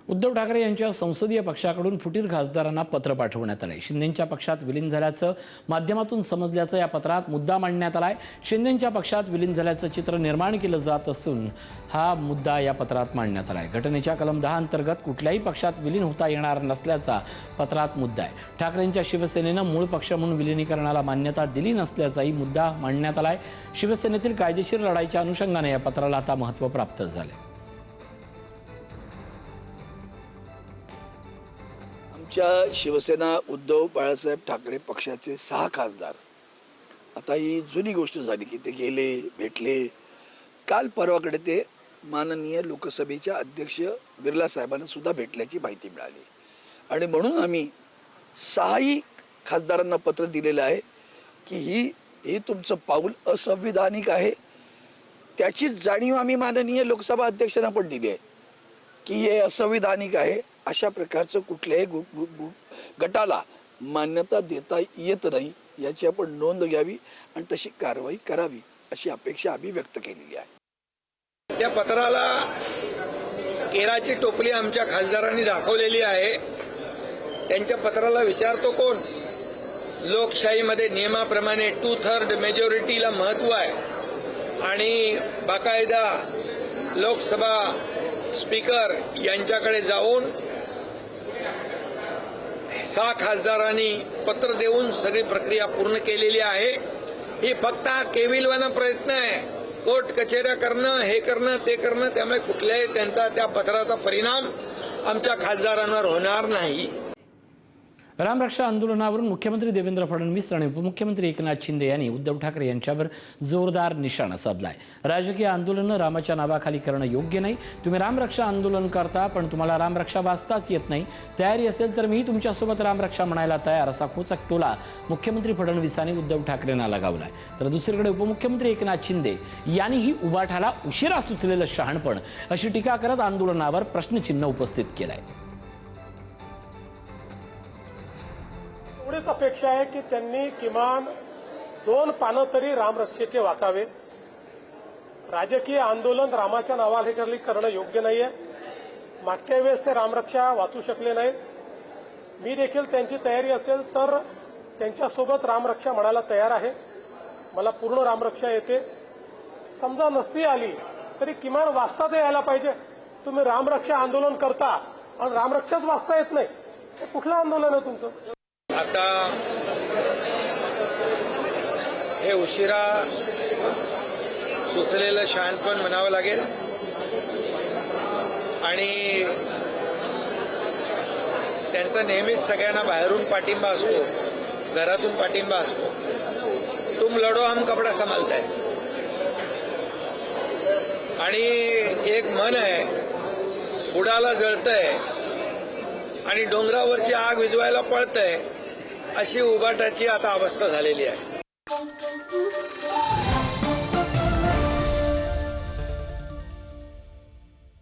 उद्धव ठाकरे यांच्या संसदीय पक्षाकडून फुटीर खासदारांना पत्र पाठवण्यात आले। शिंदेंच्या पक्षात विलीन झाल्याचं माध्यमातून समजल्याचं या पत्रात मुद्दा मांडण्यात आलाय। शिंदेंच्या पक्षात विलीन झाल्याचं चित्र निर्माण केलं जात असून हा मुद्दा या पत्रात मांडण्यात आलाय। घटनेच्या कलम 10 अंतर्गत कुठल्याही पक्षात विलीन होता येणार नसल्याचा पत्रात मुद्दा आहे। ठाकरेंच्या शिवसेनेनं मूळ पक्ष म्हणून विलीनीकरणाला मान्यता दिली नसल्याचाही मुद्दा मांडण्यात आलाय। शिवसेनेतील कायदेशीर लढाईच्या अनुषंगाने या पत्राला आता महत्त्व प्राप्त झाले। आमच्या शिवसेना उद्धव बाळासाहेब ठाकरे पक्षाचे 6 खासदार, आता ही जुनी गोष्ट झाली की ते गेले, भेटले। काल परवाकडे ते माननीय लोकसभेच्या अध्यक्ष बिर्ला साहेबांना सुद्धा भेटल्याची माहिती मिळाली आणि म्हणून आम्ही 6ही खासदारांना पत्र दिलेलं आहे की ही तुमचं पाऊल असंविधानिक आहे। त्याचीच जाणीव आम्ही माननीय लोकसभा अध्यक्षांना पण दिली आहे की हे असंविधानिक आहे। अशा प्रकारचं कुठल्याही गटाला मान्यता देता येत नाही, याची आपण नोंद घ्यावी आणि तशी कारवाई करावी अशी अपेक्षा आम्ही व्यक्त केलेली आहे। त्या पत्राला केराची टोपली आमच्या खासदारांनी दाखवलेली आहे। त्यांच्या पत्राला विचारतो कोण? लोकशाहीमध्ये नियमाप्रमाणे 2/3 मेजॉरिटीला महत्व आहे आणि बाकायदा लोकसभा स्पीकर यांच्याकडे जाऊन 6 खासदारांनी पत्र देऊन सगळी प्रक्रिया पूर्ण केलेली आहे। ही फक्त केविलवाना प्रयत्न आहे, कोर्ट कचेऱ्या करणं, हे करणं, ते करणं। त्यामुळे कुठल्याही त्यांचा त्या पत्राचा परिणाम आमच्या खासदारांवर होणार नाही। रामरक्षा आंदोलनावरून मुख्यमंत्री देवेंद्र फडणवीस आणि उपमुख्यमंत्री एकनाथ शिंदे यांनी उद्धव ठाकरे यांच्यावर जोरदार निशाणा साधलाय। राजकीय आंदोलनं रामाच्या नावाखाली करणं योग्य नाही। तुम्ही रामरक्षा आंदोलन करता पण तुम्हाला रामरक्षा वाचताच येत नाही। तयारी असेल तर मीही तुमच्यासोबत रामरक्षा म्हणायला तयार, असा खोचक टोला मुख्यमंत्री फडणवीसांनी उद्धव ठाकरेंना लगावलाय। तर दुसरीकडे उपमुख्यमंत्री एकनाथ शिंदे यांनीही उबाठाला उशिरा सुचलेलं शहाणपण अशी टीका करत आंदोलनावर प्रश्नचिन्ह उपस्थित केलंय। एवढीच अपेक्षा आहे की त्यांनी किमान 2 पानं तरी रामरक्षेचे वाचावे। राजकीय आंदोलन रामाच्या नावाखाली करणं योग्य नाहीये। मागच्या वेळेस ते रामरक्षा वाचू शकले नाहीत। मी देखील त्यांची तयारी असेल तर त्यांच्यासोबत रामरक्षा म्हणायला तयार आहे। मला पूर्ण रामरक्षा येते। समजा नसती आली तरी किमान वाचता तर यायला पाहिजे। तुम्ही रामरक्षा आंदोलन करता आणि रामरक्षाच वाचता येत नाही, हे कुठलं आंदोलन आहे तुमचं? आता हे उशिरा सुचलेलं शहाणपण म्हणावं लागेल आणि त्यांचा नेहमीच सगळ्यांना बाहेरून पाठिंबा असतो, घरातून पाठिंबा असतो। तुम लढो हम कपडा संभालताय आणि एक मन आहे, बुडाला जळतंय आणि डोंगरावरची आग विझवायला पळतंय, अशी उबाटाची आता अवस्था झालेली आहे।